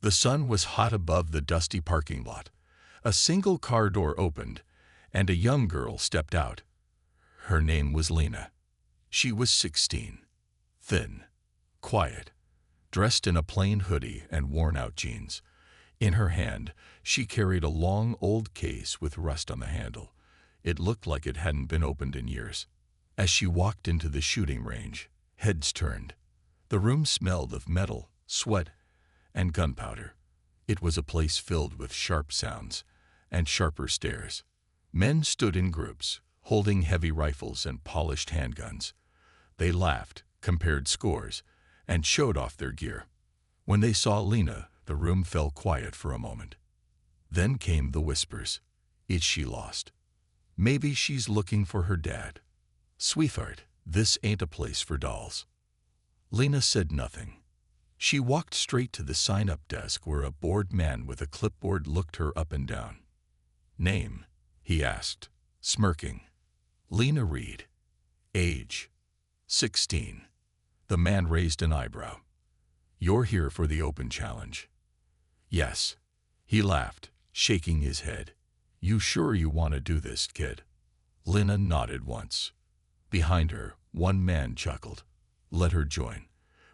The sun was hot above the dusty parking lot. A single car door opened, and a young girl stepped out. Her name was Lena. She was 16, thin, quiet, dressed in a plain hoodie and worn-out jeans. In her hand, she carried a long, old case with rust on the handle. It looked like it hadn't been opened in years. As she walked into the shooting range, heads turned. The room smelled of metal, sweat, and gunpowder. It was a place filled with sharp sounds and sharper stares. Men stood in groups, holding heavy rifles and polished handguns. They laughed, compared scores, and showed off their gear. When they saw Lena, the room fell quiet for a moment. Then came the whispers. Is she lost? Maybe she's looking for her dad. Sweetheart, this ain't a place for dolls. Lena said nothing. She walked straight to the sign-up desk where a bored man with a clipboard looked her up and down. Name? He asked, smirking. Lena Reed. Age? 16. The man raised an eyebrow. You're here for the open challenge. Yes. He laughed, shaking his head. You sure you want to do this, kid? Lena nodded once. Behind her, one man chuckled. Let her join.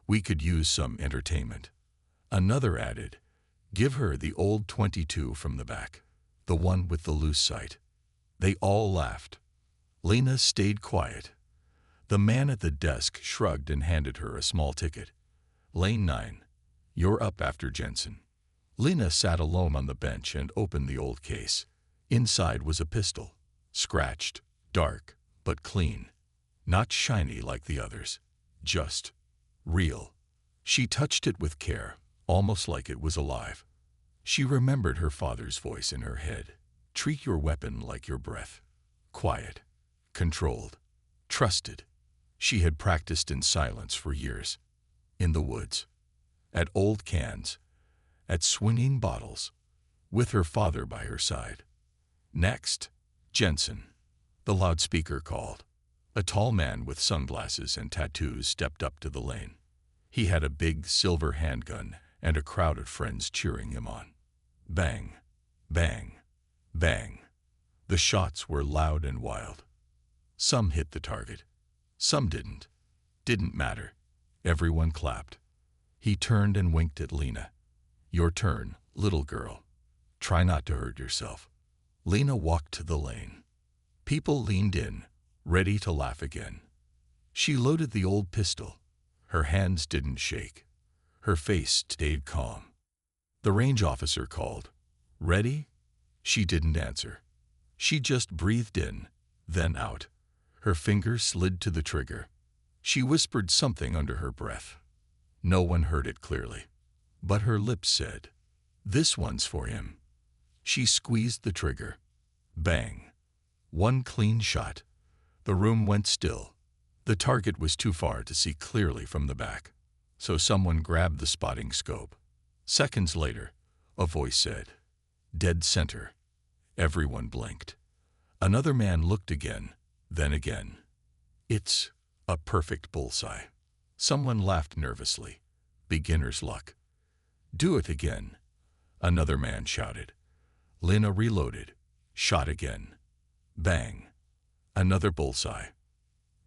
We could use some entertainment. Another added, give her the old 22 from the back, the one with the loose sight. They all laughed. Lena stayed quiet. The man at the desk shrugged and handed her a small ticket. Lane 9. You're up after Jensen. Lena sat alone on the bench and opened the old case. Inside was a pistol, scratched, dark, but clean. Not shiny like the others, just real. She touched it with care, almost like it was alive. She remembered her father's voice in her head. Treat your weapon like your breath. Quiet, controlled, trusted. She had practiced in silence for years. In the woods, at old cans, at swinging bottles, with her father by her side. Next, Jensen. The loudspeaker called. A tall man with sunglasses and tattoos stepped up to the lane. He had a big silver handgun and a crowd of friends cheering him on. Bang, bang, bang. The shots were loud and wild. Some hit the target. Some didn't. Didn't matter. Everyone clapped. He turned and winked at Lena. Your turn, little girl. Try not to hurt yourself. Lena walked to the lane. People leaned in, ready to laugh again. She loaded the old pistol. Her hands didn't shake. Her face stayed calm. The range officer called. Ready? She didn't answer. She just breathed in, then out. Her fingers slid to the trigger. She whispered something under her breath. No one heard it clearly, but her lips said, "This one's for him." She squeezed the trigger. Bang. One clean shot. The room went still. The target was too far to see clearly from the back, so someone grabbed the spotting scope. Seconds later, a voice said, "Dead center." Everyone blinked. Another man looked again, then again. It's a perfect bullseye. Someone laughed nervously. Beginner's luck. Do it again. Another man shouted. Lena reloaded, shot again. Bang. Another bullseye.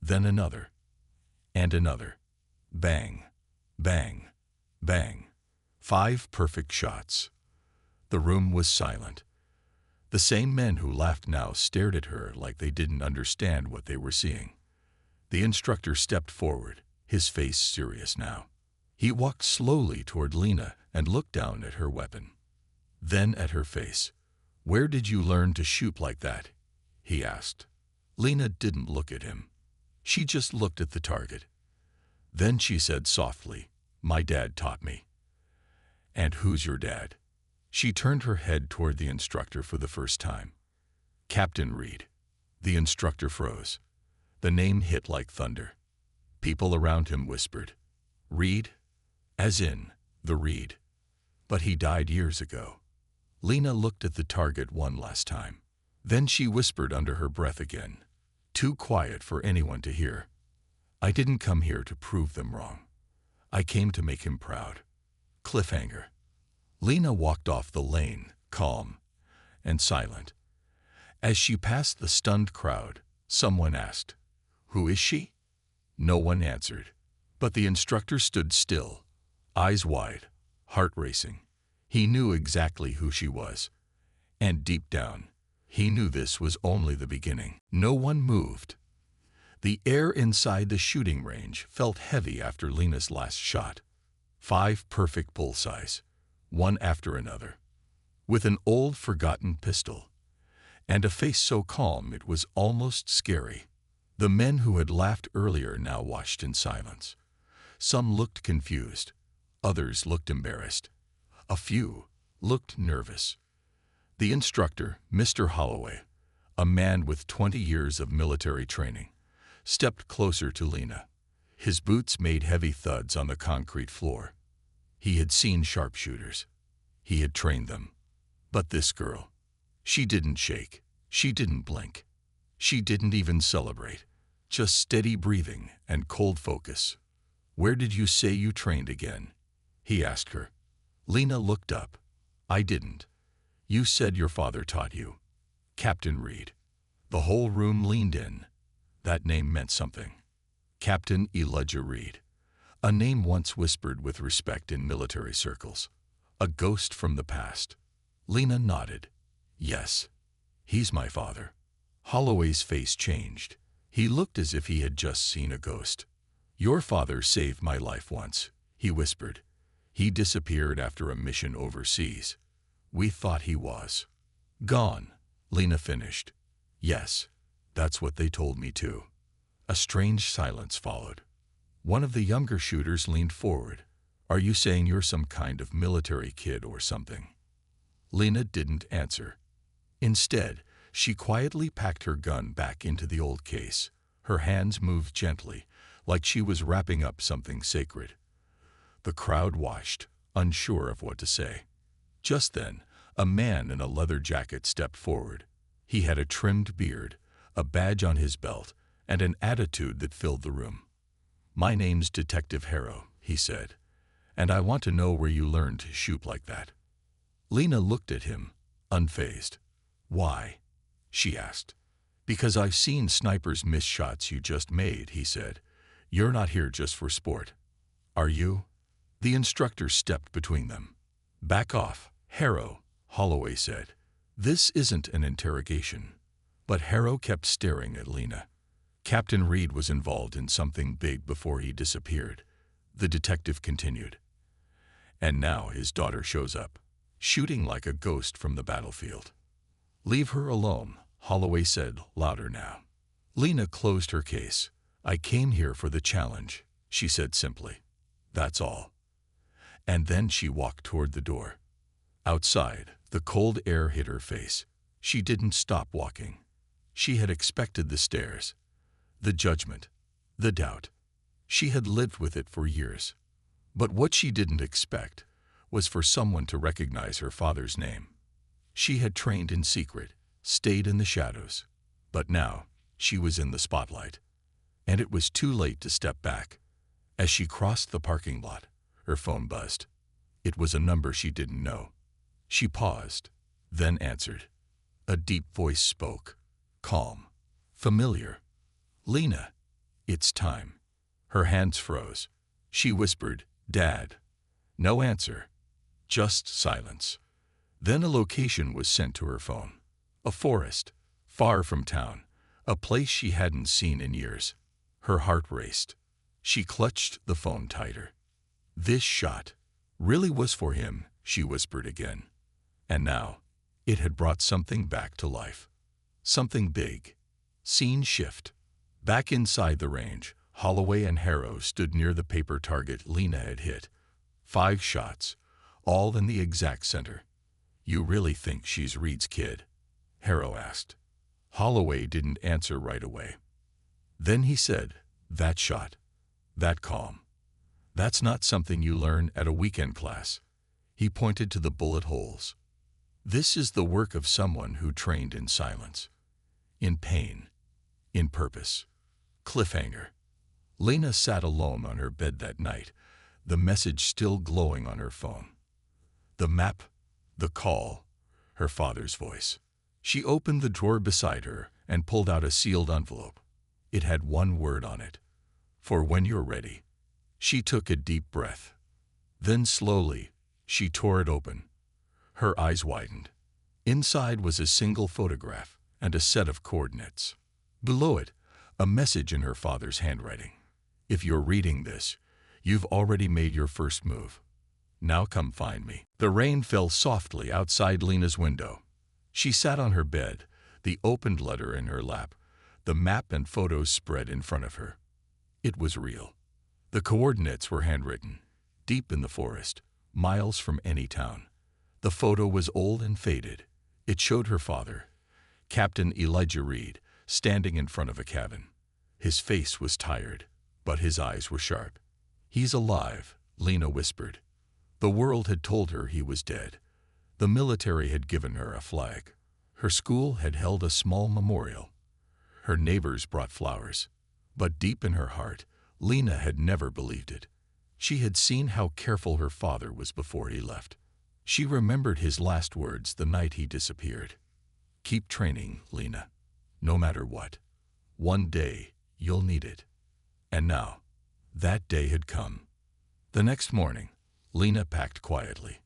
Then another. And another. Bang. Bang. Bang. 5 perfect shots. The room was silent. The same men who laughed now stared at her like they didn't understand what they were seeing. The instructor stepped forward, his face serious now. He walked slowly toward Lena and looked down at her weapon. Then at her face. "Where did you learn to shoot like that?" he asked. Lena didn't look at him. She just looked at the target. Then she said softly, "My dad taught me." "And who's your dad?" She turned her head toward the instructor for the first time. "Captain Reed." The instructor froze. The name hit like thunder. People around him whispered, "Reed?" As in, the Reed. But he died years ago. Lena looked at the target one last time. Then she whispered under her breath again, too quiet for anyone to hear. "I didn't come here to prove them wrong. I came to make him proud." Cliffhanger. Lena walked off the lane, calm and silent. As she passed the stunned crowd, someone asked, "Who is she?" No one answered, but the instructor stood still, eyes wide, heart racing. He knew exactly who she was, and deep down, he knew this was only the beginning. No one moved. The air inside the shooting range felt heavy after Lena's last shot. 5 perfect bullseyes, one after another, with an old forgotten pistol, and a face so calm it was almost scary. The men who had laughed earlier now watched in silence. Some looked confused, others looked embarrassed. A few looked nervous. The instructor, Mr. Holloway, a man with 20 years of military training, stepped closer to Lena. His boots made heavy thuds on the concrete floor. He had seen sharpshooters. He had trained them. But this girl, she didn't shake. She didn't blink. She didn't even celebrate. Just steady breathing and cold focus. "Where did you say you trained again?" he asked her. Lena looked up. "I didn't. You said your father taught you." "Captain Reed." The whole room leaned in. That name meant something. Captain Elijah Reed. A name once whispered with respect in military circles. A ghost from the past. Lena nodded. "Yes, he's my father." Holloway's face changed. He looked as if he had just seen a ghost. "Your father saved my life once," he whispered. "He disappeared after a mission overseas. We thought he was gone," Lena finished. "Yes, that's what they told me too." A strange silence followed. One of the younger shooters leaned forward. "Are you saying you're some kind of military kid or something?" Lena didn't answer. Instead, she quietly packed her gun back into the old case. Her hands moved gently, like she was wrapping up something sacred. The crowd watched, unsure of what to say. Just then, a man in a leather jacket stepped forward. He had a trimmed beard, a badge on his belt, and an attitude that filled the room. "My name's Detective Harrow," he said, "and I want to know where you learned to shoot like that." Lena looked at him, unfazed. "Why?" she asked. "Because I've seen snipers miss shots you just made," he said. "You're not here just for sport, are you?" The instructor stepped between them. "Back off, Harrow," Holloway said. "This isn't an interrogation." But Harrow kept staring at Lena. "Captain Reed was involved in something big before he disappeared," the detective continued. "And now his daughter shows up, shooting like a ghost from the battlefield." "Leave her alone," Holloway said, louder now. Lena closed her case. "I came here for the challenge," she said simply. "That's all." And then she walked toward the door. Outside, the cold air hit her face. She didn't stop walking. She had expected the stares, the judgment, the doubt. She had lived with it for years. But what she didn't expect was for someone to recognize her father's name. She had trained in secret, stayed in the shadows, but now she was in the spotlight. And it was too late to step back. As she crossed the parking lot, her phone buzzed. It was a number she didn't know. She paused, then answered. A deep voice spoke, calm, familiar. "Lena, it's time." Her hands froze. She whispered, "Dad." No answer, just silence. Then a location was sent to her phone. A forest, far from town, a place she hadn't seen in years. Her heart raced. She clutched the phone tighter. This shot really was for him, she whispered again. And now, it had brought something back to life. Something big. Scene shift. Back inside the range, Holloway and Harrow stood near the paper target Lena had hit. 5 shots, all in the exact center. "You really think she's Reed's kid?" Harrow asked. Holloway didn't answer right away. Then he said, "That shot, that calm, that's not something you learn at a weekend class." He pointed to the bullet holes. "This is the work of someone who trained in silence, in pain, in purpose." Cliffhanger. Lena sat alone on her bed that night, the message still glowing on her phone. The map, the call, her father's voice. She opened the drawer beside her and pulled out a sealed envelope. It had one word on it: "For when you're ready." She took a deep breath. Then slowly, she tore it open. Her eyes widened. Inside was a single photograph and a set of coordinates. Below it, a message in her father's handwriting. "If you're reading this, you've already made your first move. Now come find me." The rain fell softly outside Lena's window. She sat on her bed, the opened letter in her lap, the map and photos spread in front of her. It was real. The coordinates were handwritten, deep in the forest, miles from any town. The photo was old and faded. It showed her father, Captain Elijah Reed, standing in front of a cabin. His face was tired, but his eyes were sharp. "He's alive," Lena whispered. The world had told her he was dead. The military had given her a flag. Her school had held a small memorial. Her neighbors brought flowers. But deep in her heart, Lena had never believed it. She had seen how careful her father was before he left. She remembered his last words the night he disappeared. "Keep training, Lena. No matter what. One day, you'll need it." And now, that day had come. The next morning, Lena packed quietly.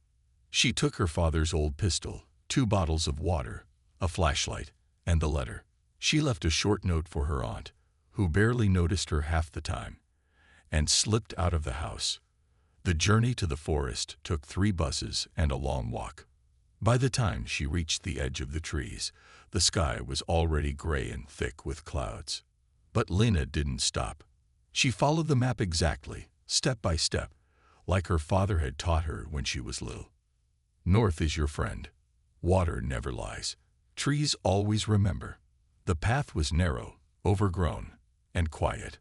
She took her father's old pistol, 2 bottles of water, a flashlight, and the letter. She left a short note for her aunt, who barely noticed her half the time, and slipped out of the house. The journey to the forest took 3 buses and a long walk. By the time she reached the edge of the trees, the sky was already gray and thick with clouds. But Lena didn't stop. She followed the map exactly, step by step, like her father had taught her when she was little. North is your friend. Water never lies. Trees always remember. The path was narrow, overgrown, and quiet.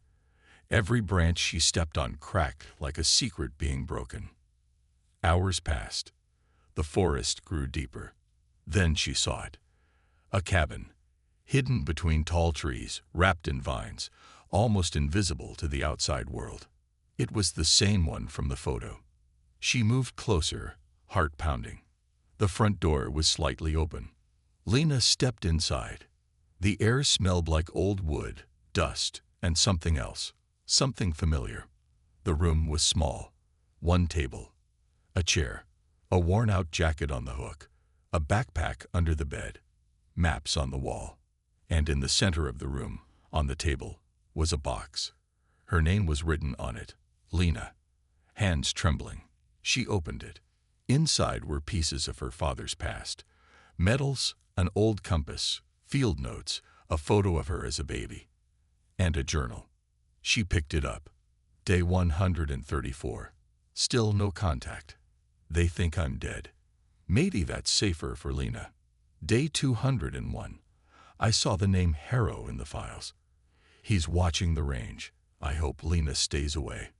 Every branch she stepped on cracked like a secret being broken. Hours passed. The forest grew deeper. Then she saw it. A cabin, hidden between tall trees, wrapped in vines, almost invisible to the outside world. It was the same one from the photo. She moved closer, heart pounding. The front door was slightly open. Lena stepped inside. The air smelled like old wood, dust, and something else, something familiar. The room was small. 1 table, a chair, a worn-out jacket on the hook, a backpack under the bed, maps on the wall. And in the center of the room, on the table, was a box. Her name was written on it, Lena. Hands trembling, she opened it. Inside were pieces of her father's past. Medals, an old compass, field notes, a photo of her as a baby, and a journal. She picked it up. Day 134. Still no contact. They think I'm dead. Maybe that's safer for Lena. Day 201. I saw the name Harrow in the files. He's watching the range. I hope Lena stays away.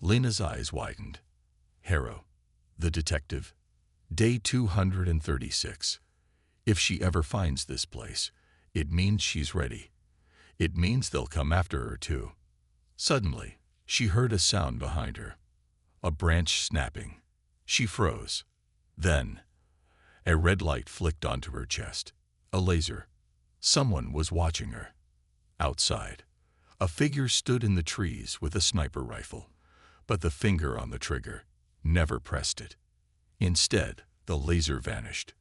Lena's eyes widened. Harrow, the detective. Day 236. If she ever finds this place, it means she's ready. It means they'll come after her too. Suddenly, she heard a sound behind her. A branch snapping. She froze. Then, a red light flicked onto her chest. A laser. Someone was watching her. Outside, a figure stood in the trees with a sniper rifle, but the finger on the trigger never pressed it. Instead, the laser vanished,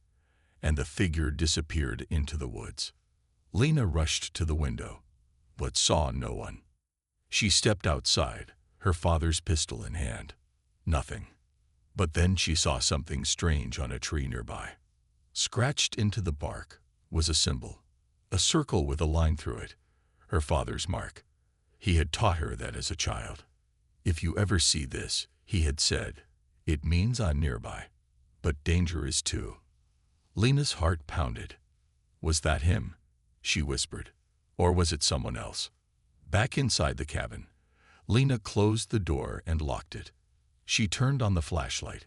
and the figure disappeared into the woods. Lena rushed to the window, but saw no one. She stepped outside, her father's pistol in hand. Nothing. But then she saw something strange on a tree nearby. Scratched into the bark was a symbol, a circle with a line through it, her father's mark. He had taught her that as a child. If you ever see this, he had said, it means I'm nearby. But danger is too. Lena's heart pounded. Was that him? She whispered. Or was it someone else? Back inside the cabin, Lena closed the door and locked it. She turned on the flashlight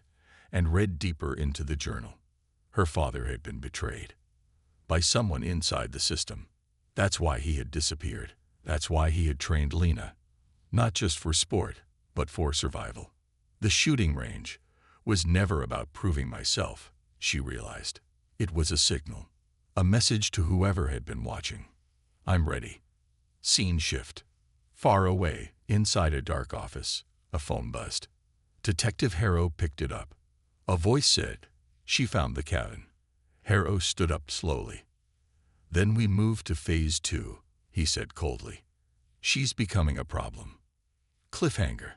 and read deeper into the journal. Her father had been betrayed by someone inside the system. That's why he had disappeared. That's why he had trained Lena, not just for sport, but for survival. The shooting range, was never about proving myself, she realized. It was a signal, a message to whoever had been watching. I'm ready. Scene shift. Far away, inside a dark office, a phone buzzed. Detective Harrow picked it up. A voice said, "She found the cabin." Harrow stood up slowly. "Then we moved to phase 2, he said coldly. "She's becoming a problem." Cliffhanger.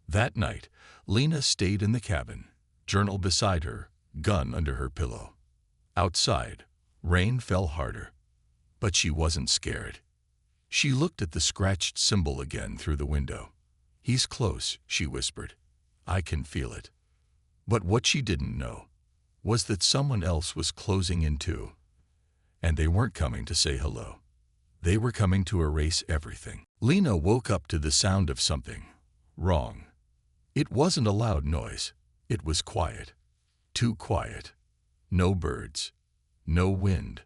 That night, Lena stayed in the cabin, journal beside her, gun under her pillow. Outside, rain fell harder, but she wasn't scared. She looked at the scratched symbol again through the window. "He's close," she whispered. "I can feel it." But what she didn't know was that someone else was closing in too. And they weren't coming to say hello. They were coming to erase everything. Lena woke up to the sound of something wrong. It wasn't a loud noise. It was quiet. Too quiet. No birds. No wind.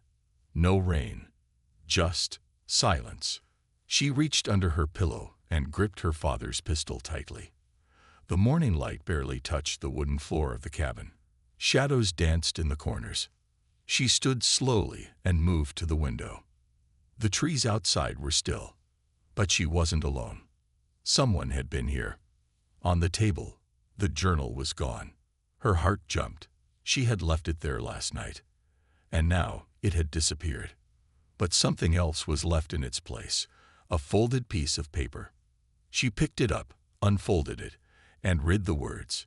No rain. Just silence. She reached under her pillow and gripped her father's pistol tightly. The morning light barely touched the wooden floor of the cabin. Shadows danced in the corners. She stood slowly and moved to the window. The trees outside were still, but she wasn't alone. Someone had been here. On the table, the journal was gone. Her heart jumped. She had left it there last night, and now it had disappeared. But something else was left in its place, a folded piece of paper. She picked it up, unfolded it, and read the words,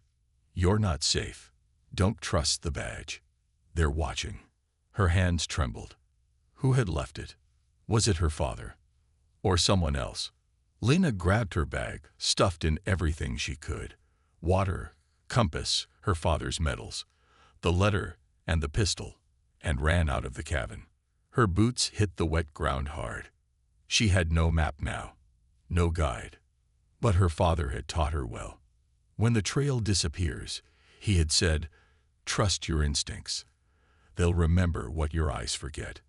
"You're not safe. Don't trust the badge. They're watching." Her hands trembled. Who had left it? Was it her father? Or someone else? Lena grabbed her bag, stuffed in everything she could. Water, compass, her father's medals, the letter and the pistol, and ran out of the cabin. Her boots hit the wet ground hard. She had no map now, no guide. But her father had taught her well. When the trail disappears, he had said, "Trust your instincts. They'll remember what your eyes forget."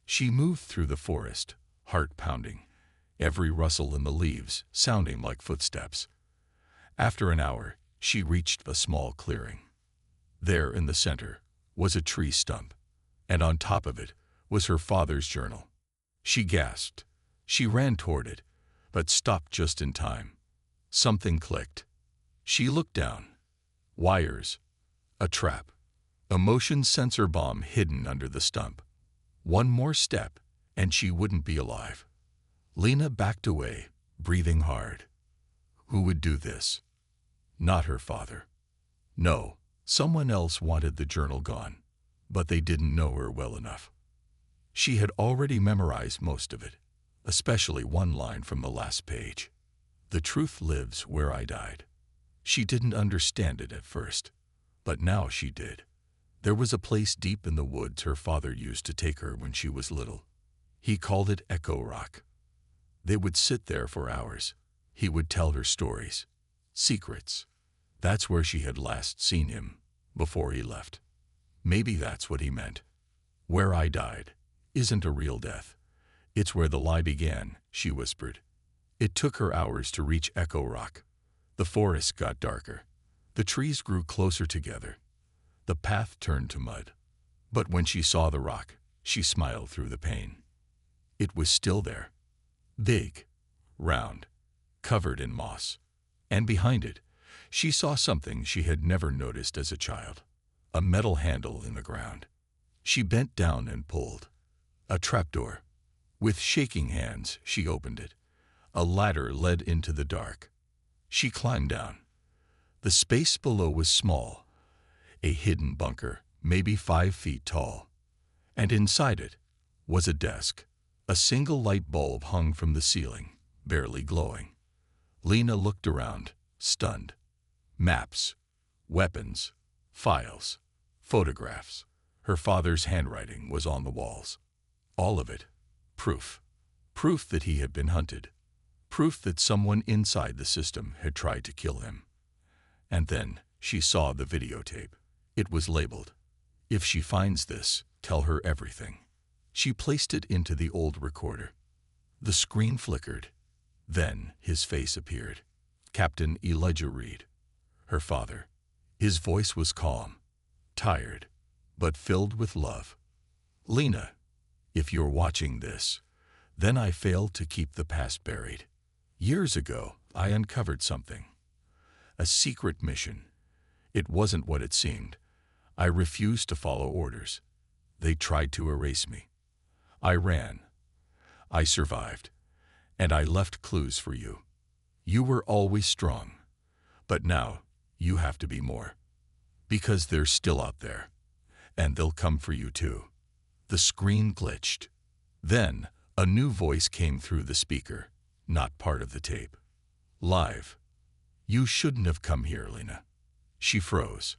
She moved through the forest, heart pounding, every rustle in the leaves sounding like footsteps. After an hour, she reached a small clearing. There in the center was a tree stump, and on top of it was her father's journal. She gasped. She ran toward it, but stopped just in time. Something clicked. She looked down. Wires. A trap. A motion sensor bomb hidden under the stump. One more step, and she wouldn't be alive. Lena backed away, breathing hard. Who would do this? Not her father. No, someone else wanted the journal gone, but they didn't know her well enough. She had already memorized most of it, especially one line from the last page. "The truth lives where I died." She didn't understand it at first, but now she did. There was a place deep in the woods her father used to take her when she was little. He called it Echo Rock. They would sit there for hours. He would tell her stories, secrets. That's where she had last seen him, before he left. Maybe that's what he meant. "Where I died isn't a real death. It's where the lie began," she whispered. It took her hours to reach Echo Rock. The forest got darker. The trees grew closer together. The path turned to mud. But when she saw the rock, she smiled through the pain. It was still there. Big, round, covered in moss. And behind it, she saw something she had never noticed as a child. A metal handle in the ground. She bent down and pulled. A trapdoor. With shaking hands, she opened it. A ladder led into the dark. She climbed down. The space below was small, a hidden bunker, maybe 5 feet tall. And inside it was a desk. A single light bulb hung from the ceiling, barely glowing. Lena looked around, stunned. Maps, weapons, files, photographs. Her father's handwriting was on the walls. All of it. Proof. Proof that he had been hunted. Proof that someone inside the system had tried to kill him. And then she saw the videotape. It was labeled, "If she finds this, tell her everything." She placed it into the old recorder. The screen flickered. Then his face appeared. Captain Elijah Reed. Her father. His voice was calm, tired, but filled with love. "Lena, if you're watching this, then I failed to keep the past buried. Years ago, I uncovered something. A secret mission. It wasn't what it seemed. I refused to follow orders. They tried to erase me. I ran. I survived. And I left clues for you. You were always strong. But now, you have to be more. Because they're still out there. And they'll come for you too." The screen glitched. Then, a new voice came through the speaker, not part of the tape. Live. "You shouldn't have come here, Lena." She froze.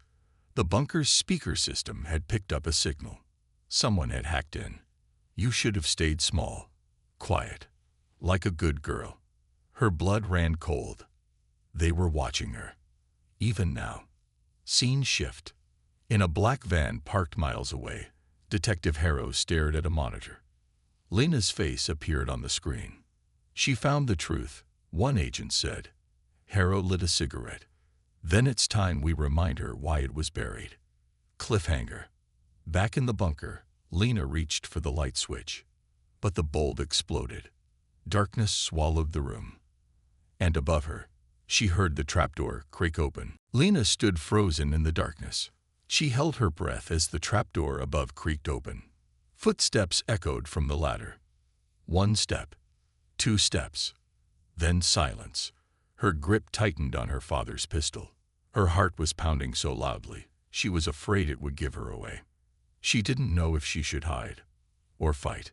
The bunker's speaker system had picked up a signal. Someone had hacked in. "You should have stayed small, quiet, like a good girl." Her blood ran cold. They were watching her. Even now. Scene shift. In a black van parked miles away, Detective Harrow stared at a monitor. Lena's face appeared on the screen. "She found the truth," one agent said. Harrow lit a cigarette. "Then it's time we remind her why it was buried." Cliffhanger. Back in the bunker, Lena reached for the light switch. But the bulb exploded. Darkness swallowed the room. And above her, she heard the trapdoor creak open. Lena stood frozen in the darkness. She held her breath as the trapdoor above creaked open. Footsteps echoed from the ladder. 1 step, 2 steps, then silence. Her grip tightened on her father's pistol. Her heart was pounding so loudly, she was afraid it would give her away. She didn't know if she should hide or fight.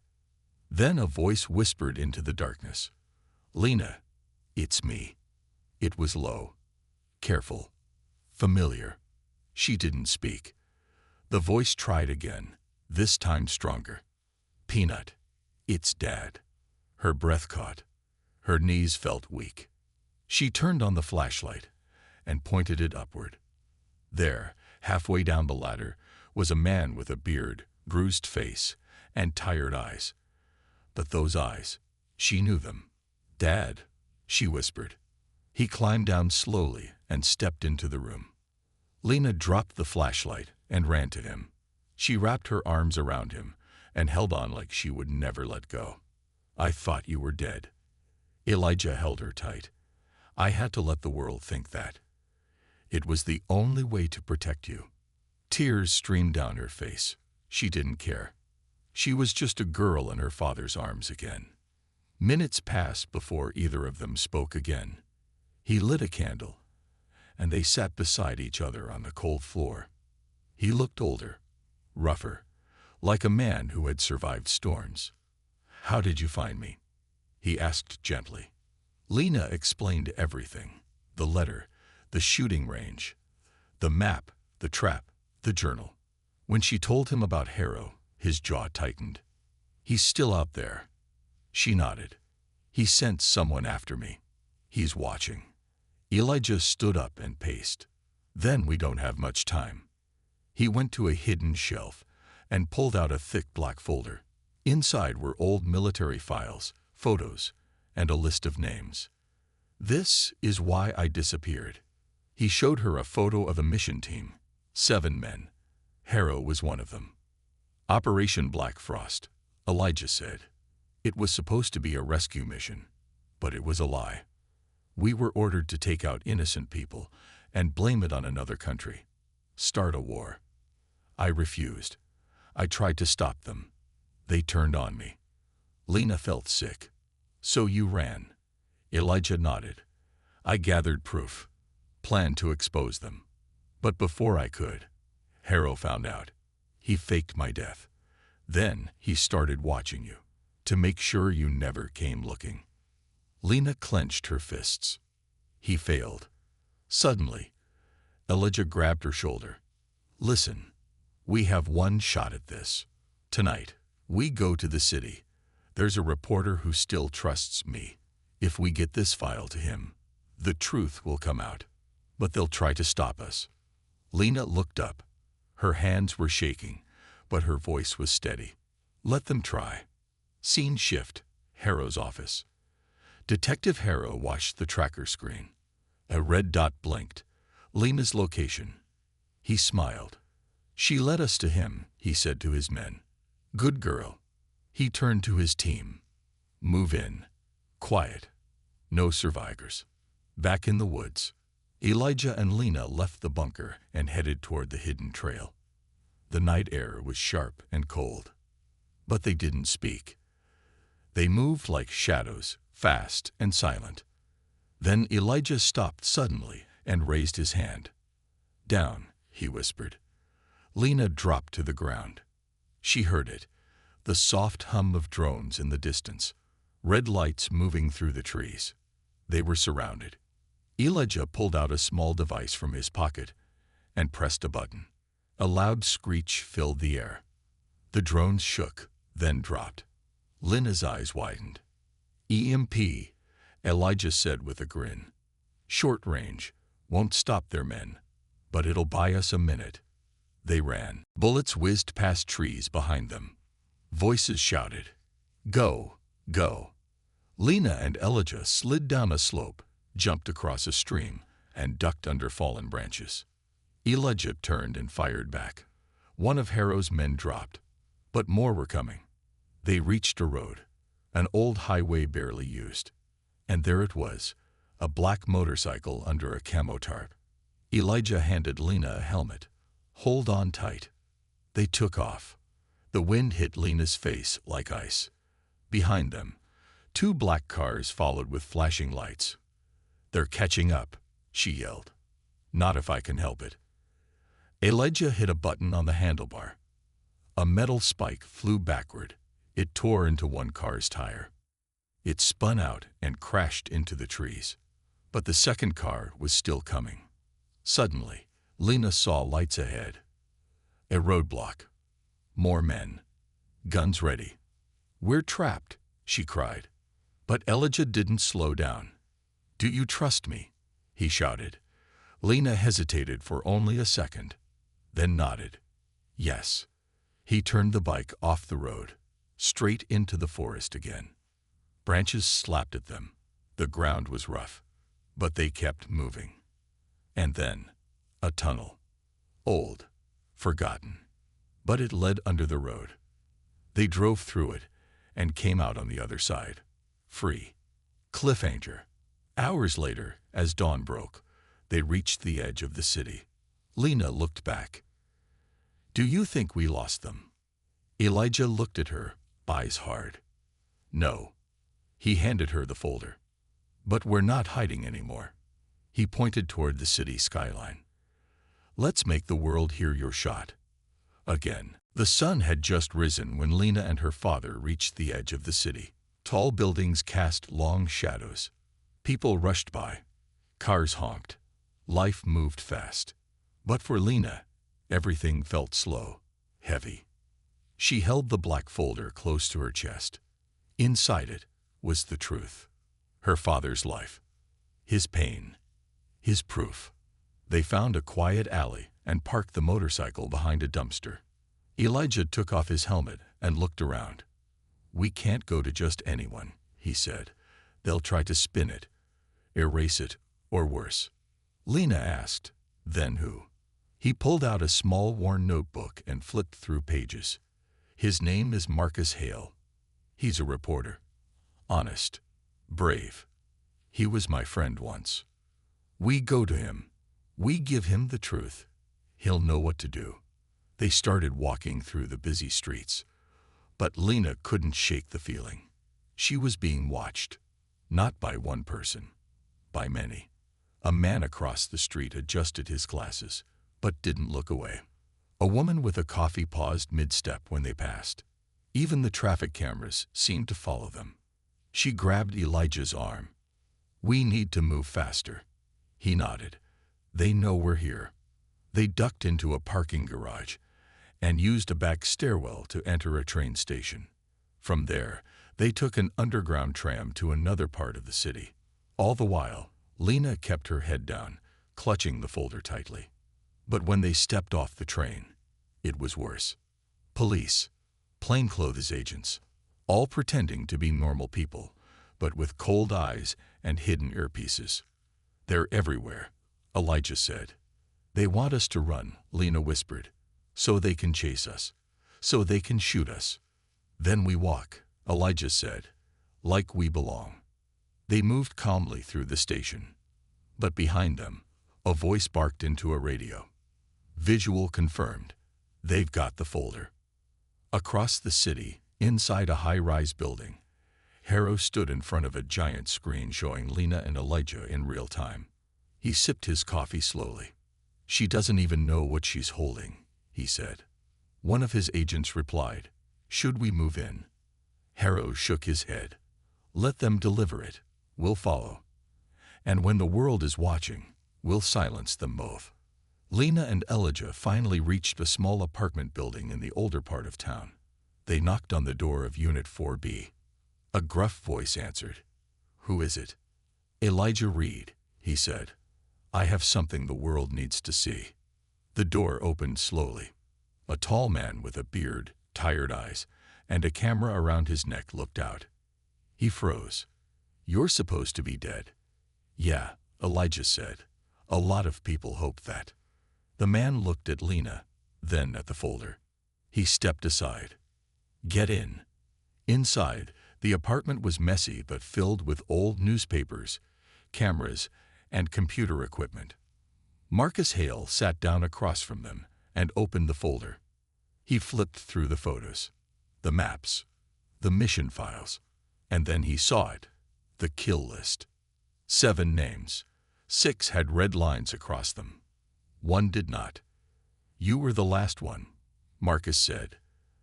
Then a voice whispered into the darkness. "Lena, it's me." It was low, careful, familiar. She didn't speak. The voice tried again, this time stronger. "Peanut, it's Dad." Her breath caught. Her knees felt weak. She turned on the flashlight and pointed it upward. There, halfway down the ladder, was a man with a beard, bruised face, and tired eyes. But those eyes, she knew them. "Dad," she whispered. He climbed down slowly and stepped into the room. Lena dropped the flashlight and ran to him. She wrapped her arms around him and held on like she would never let go. "I thought you were dead." Elijah held her tight. "I had to let the world think that. It was the only way to protect you." Tears streamed down her face. She didn't care. She was just a girl in her father's arms again. Minutes passed before either of them spoke again. He lit a candle, and they sat beside each other on the cold floor. He looked older, rougher, like a man who had survived storms. "How did you find me?" he asked gently. Lena explained everything. The letter, the shooting range, the map, the trap, the journal. When she told him about Harrow, his jaw tightened. "He's still out there." She nodded. "He sent someone after me. He's watching." Elijah stood up and paced. "Then we don't have much time." He went to a hidden shelf and pulled out a thick black folder. Inside were old military files, photos, and a list of names. "This is why I disappeared." He showed her a photo of a mission team. 7 men. Harrow was one of them. "Operation Black Frost," Elijah said. "It was supposed to be a rescue mission, but it was a lie. We were ordered to take out innocent people and blame it on another country. Start a war. I refused. I tried to stop them. They turned on me." Lena felt sick. "So you ran?" Elijah nodded. "I gathered proof, planned to expose them. But before I could, Harrow found out. He faked my death. Then he started watching you, to make sure you never came looking." Lena clenched her fists. He failed. Suddenly, Elijah grabbed her shoulder. "Listen, we have one shot at this. Tonight, we go to the city. There's a reporter who still trusts me. If we get this file to him, the truth will come out. But they'll try to stop us." Lena looked up. Her hands were shaking, but her voice was steady. "Let them try." Scene shift. Harrow's office. Detective Harrow watched the tracker screen. A red dot blinked. Lena's location. He smiled. "She led us to him," he said to his men. "Good girl." He turned to his team. "Move in. Quiet. No survivors." Back in the woods, Elijah and Lena left the bunker and headed toward the hidden trail. The night air was sharp and cold, but they didn't speak. They moved like shadows, fast and silent. Then Elijah stopped suddenly and raised his hand. "Down," he whispered. Lena dropped to the ground. She heard it, the soft hum of drones in the distance, red lights moving through the trees. They were surrounded. Elijah pulled out a small device from his pocket and pressed a button. A loud screech filled the air. The drones shook, then dropped. Lena's eyes widened. "EMP," Elijah said with a grin. "Short range, won't stop their men, but it'll buy us a minute." They ran. Bullets whizzed past trees behind them. Voices shouted, "Go, go." Lena and Elijah slid down a slope, jumped across a stream, and ducked under fallen branches. Elijah turned and fired back. One of Harrow's men dropped, but more were coming. They reached a road, an old highway barely used. And there it was, a black motorcycle under a camo tarp. Elijah handed Lena a helmet. "Hold on tight." They took off. The wind hit Lena's face like ice. Behind them, 2 black cars followed with flashing lights. "They're catching up," she yelled. "Not if I can help it." Elijah hit a button on the handlebar. A metal spike flew backward. It tore into one car's tire. It spun out and crashed into the trees. But the second car was still coming. Suddenly, Lena saw lights ahead. A roadblock. More men. Guns ready. "We're trapped," she cried. But Elijah didn't slow down. "Do you trust me?" he shouted. Lena hesitated for only a second, then nodded. "Yes." He turned the bike off the road, straight into the forest again. Branches slapped at them. The ground was rough, but they kept moving. And then, a tunnel. Old, forgotten, but it led under the road. They drove through it and came out on the other side, free. Cliffhanger. Hours later, as dawn broke, they reached the edge of the city. Lena looked back. "Do you think we lost them?" Elijah looked at her, eyes hard. "No." He handed her the folder. "But we're not hiding anymore." He pointed toward the city skyline. "Let's make the world hear your shot." Again. The sun had just risen when Lena and her father reached the edge of the city. Tall buildings cast long shadows. People rushed by. Cars honked. Life moved fast. But for Lena, everything felt slow, heavy. She held the black folder close to her chest. Inside it was the truth. Her father's life. His pain. His proof. They found a quiet alley and parked the motorcycle behind a dumpster. Elijah took off his helmet and looked around. "We can't go to just anyone," he said. "They'll try to spin it, erase it, or worse." Lena asked, "Then who?" He pulled out a small worn notebook and flipped through pages. "His name is Marcus Hale. He's a reporter. Honest. Brave. He was my friend once. We go to him. We give him the truth. He'll know what to do." They started walking through the busy streets. But Lena couldn't shake the feeling. She was being watched. Not by one person. By many. A man across the street adjusted his glasses, but didn't look away. A woman with a coffee paused mid-step when they passed. Even the traffic cameras seemed to follow them. She grabbed Elijah's arm. "We need to move faster." He nodded. "They know we're here." They ducked into a parking garage and used a back stairwell to enter a train station. From there, they took an underground tram to another part of the city. All the while, Lena kept her head down, clutching the folder tightly. But when they stepped off the train, it was worse. Police, plainclothes agents, all pretending to be normal people, but with cold eyes and hidden earpieces. "They're everywhere," Elijah said. They want us to run, Lena whispered, so they can chase us, so they can shoot us. Then we walk, Elijah said, like we belong. They moved calmly through the station. But behind them, a voice barked into a radio. Visual confirmed. They've got the folder. Across the city, inside a high-rise building, Harrow stood in front of a giant screen showing Lena and Elijah in real time. He sipped his coffee slowly. She doesn't even know what she's holding, he said. One of his agents replied, should we move in? Harrow shook his head. Let them deliver it. We'll follow. And when the world is watching, we'll silence them both. Lena and Elijah finally reached a small apartment building in the older part of town. They knocked on the door of Unit 4B. A gruff voice answered. Who is it? Elijah Reed, he said. I have something the world needs to see. The door opened slowly. A tall man with a beard, tired eyes, and a camera around his neck looked out. He froze. You're supposed to be dead. Yeah, Elijah said. A lot of people hope that. The man looked at Lena, then at the folder. He stepped aside. Get in. Inside, the apartment was messy but filled with old newspapers, cameras, and computer equipment. Marcus Hale sat down across from them and opened the folder. He flipped through the photos, the maps, the mission files, and then he saw it, the kill list. 7 names. 6 had red lines across them. 1 did not. You were the last one, Marcus said.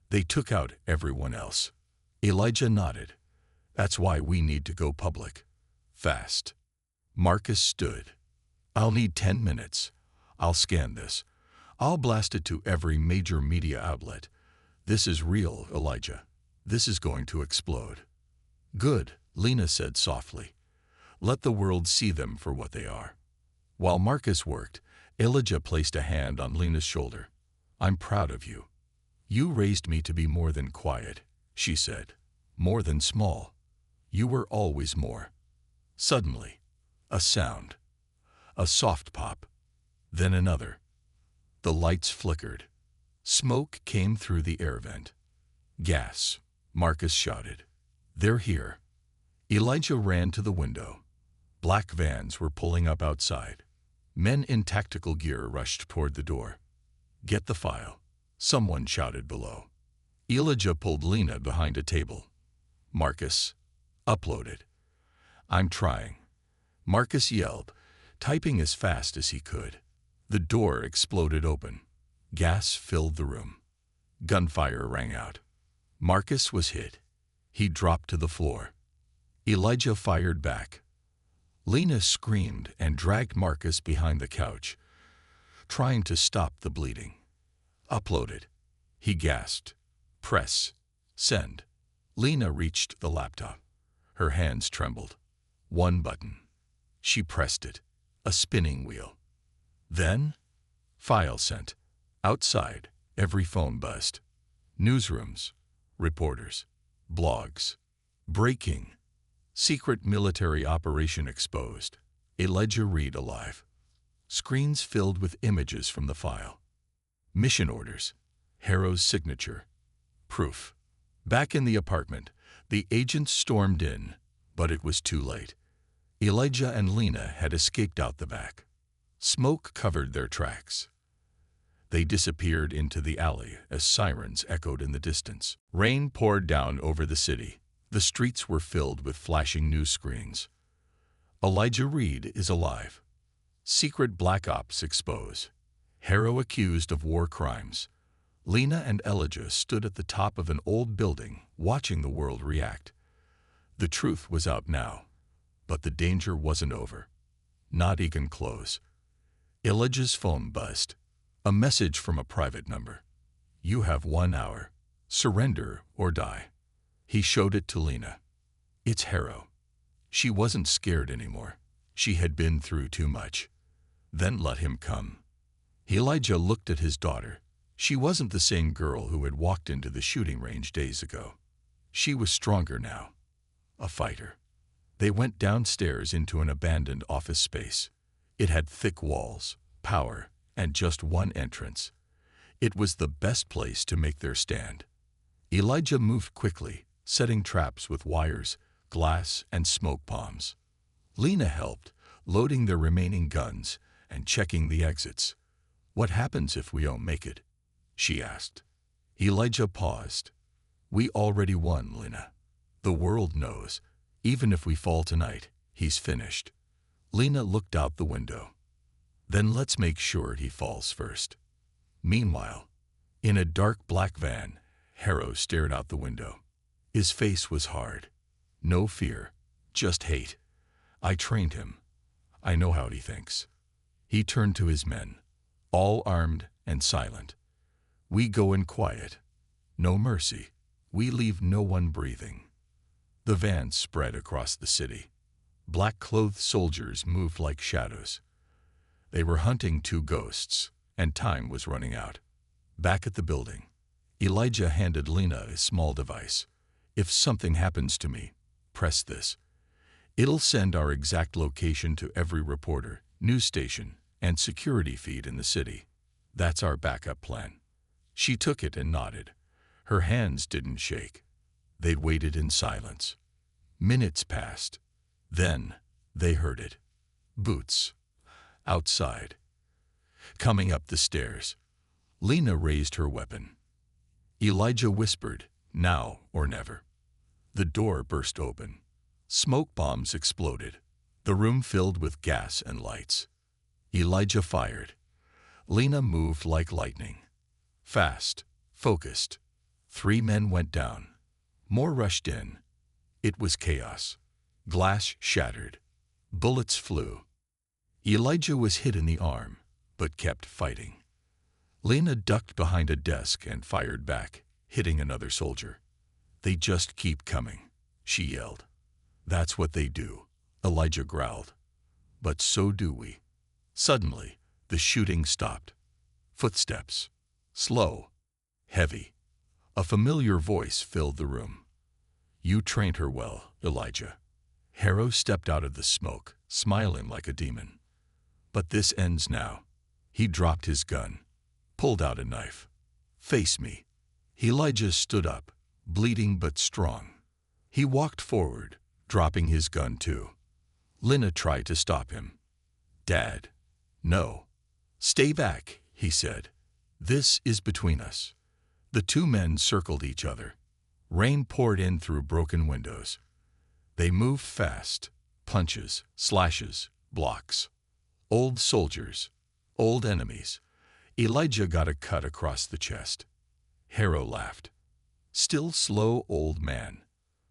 They took out everyone else. Elijah nodded. That's why we need to go public. Fast. Marcus stood. I'll need 10 minutes. I'll scan this. I'll blast it to every major media outlet. This is real, Elijah. This is going to explode. Good, Lena said softly. Let the world see them for what they are. While Marcus worked, Elijah placed a hand on Lena's shoulder. I'm proud of you. You raised me to be more than quiet, she said. More than small. You were always more. Suddenly, a sound. A soft pop. Then another. The lights flickered. Smoke came through the air vent. Gas, Marcus shouted. They're here. Elijah ran to the window. Black vans were pulling up outside. Men in tactical gear rushed toward the door. Get the file, someone shouted below. Elijah pulled Lena behind a table. Marcus, upload it. I'm trying. Marcus yelled, typing as fast as he could. The door exploded open. Gas filled the room. Gunfire rang out. Marcus was hit. He dropped to the floor. Elijah fired back. Lena screamed and dragged Marcus behind the couch, trying to stop the bleeding. Upload it. He gasped. Press. Send. Lena reached the laptop. Her hands trembled. One button. She pressed it. A spinning wheel. Then, file sent. Outside, every phone buzzed. Newsrooms, reporters, blogs. Breaking. Secret military operation exposed. Elijah Reed alive. Screens filled with images from the file. Mission orders. Harrow's signature. Proof. Back in the apartment, the agents stormed in, but it was too late. Elijah and Lena had escaped out the back. Smoke covered their tracks. They disappeared into the alley as sirens echoed in the distance. Rain poured down over the city. The streets were filled with flashing news screens. Elijah Reed is alive. Secret black ops expose. Harrow accused of war crimes. Lena and Elijah stood at the top of an old building, watching the world react. The truth was out now, but the danger wasn't over. Not even close. Elijah's phone buzzed. A message from a private number. You have 1 hour. Surrender or die. He showed it to Lena. It's Harrow. She wasn't scared anymore. She had been through too much. Then let him come. Elijah looked at his daughter. She wasn't the same girl who had walked into the shooting range days ago. She was stronger now. A fighter. They went downstairs into an abandoned office space. It had thick walls, power, and just one entrance. It was the best place to make their stand. Elijah moved quickly, setting traps with wires, glass, and smoke bombs. Lena helped, loading their remaining guns and checking the exits. "What happens if we don't make it?" she asked. Elijah paused. "We already won, Lena. The world knows. Even if we fall tonight, he's finished." Lena looked out the window. "Then let's make sure he falls first." Meanwhile, in a dark black van, Harrow stared out the window. His face was hard. No fear, just hate. "I trained him. I know how he thinks." He turned to his men, all armed and silent. "We go in quiet. No mercy. We leave no one breathing." The van spread across the city. Black-clothed soldiers moved like shadows. They were hunting two ghosts, and time was running out. Back at the building, Elijah handed Lena a small device. "If something happens to me, press this. It'll send our exact location to every reporter, news station, and security feed in the city. That's our backup plan." She took it and nodded. Her hands didn't shake. They waited in silence. Minutes passed. Then they heard it. Boots. Outside. Coming up the stairs. Lena raised her weapon. Elijah whispered, "Now or never." The door burst open. Smoke bombs exploded. The room filled with gas and lights. Elijah fired. Lena moved like lightning. Fast, focused. 3 men went down. More rushed in. It was chaos. Glass shattered. Bullets flew. Elijah was hit in the arm, but kept fighting. Lena ducked behind a desk and fired back, hitting another soldier. "They just keep coming," she yelled. "That's what they do," Elijah growled. "But so do we." Suddenly, the shooting stopped. Footsteps. Slow. Heavy. A familiar voice filled the room. "You trained her well, Elijah." Harrow stepped out of the smoke, smiling like a demon. "But this ends now." He dropped his gun, pulled out a knife. "Face me." Elijah stood up, bleeding but strong. He walked forward, dropping his gun too. Lena tried to stop him. "Dad." "No. Stay back," he said. "This is between us." The 2 men circled each other. Rain poured in through broken windows. They moved fast. Punches, slashes, blocks. Old soldiers, old enemies. Elijah got a cut across the chest. Harrow laughed. "Still slow old man."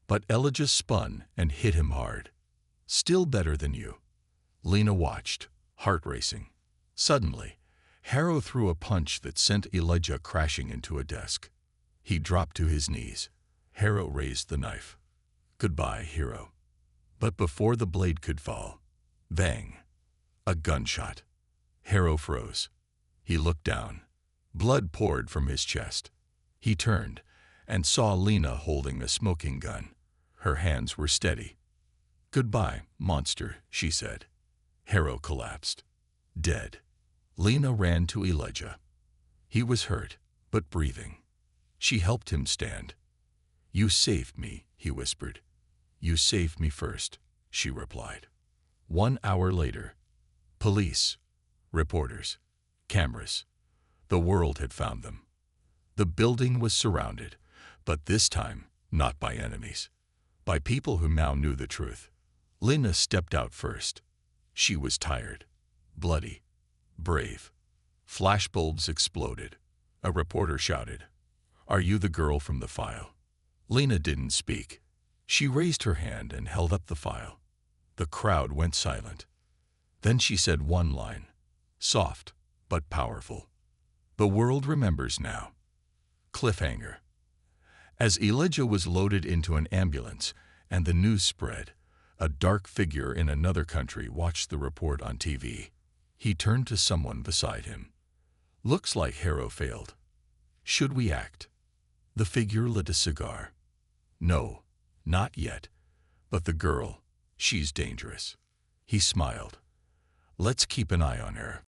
But Elijah spun and hit him hard. "Still better than you." Lena watched, heart racing. Suddenly, Harrow threw a punch that sent Elijah crashing into a desk. He dropped to his knees. Harrow raised the knife. "Goodbye, hero." But before the blade could fall, bang, a gunshot. Harrow froze. He looked down. Blood poured from his chest. He turned and saw Lena holding a smoking gun. Her hands were steady. "Goodbye, monster," she said. Harrow collapsed. Dead. Lena ran to Elijah. He was hurt, but breathing. She helped him stand. "You saved me," he whispered. "You saved me first," she replied. 1 hour later. Police, reporters, cameras. The world had found them. The building was surrounded, but this time not by enemies. By people who now knew the truth. Lena stepped out first. She was tired, bloody, brave. Flashbulbs exploded. A reporter shouted, "Are you the girl from the file?" Lena didn't speak. She raised her hand and held up the file. The crowd went silent. Then she said one line, soft but powerful. "The world remembers now." Cliffhanger. As Elijah was loaded into an ambulance and the news spread, a dark figure in another country watched the report on TV. He turned to someone beside him. "Looks like Harrow failed. Should we act?" The figure lit a cigar. "No, not yet. But the girl, she's dangerous." He smiled. "Let's keep an eye on her."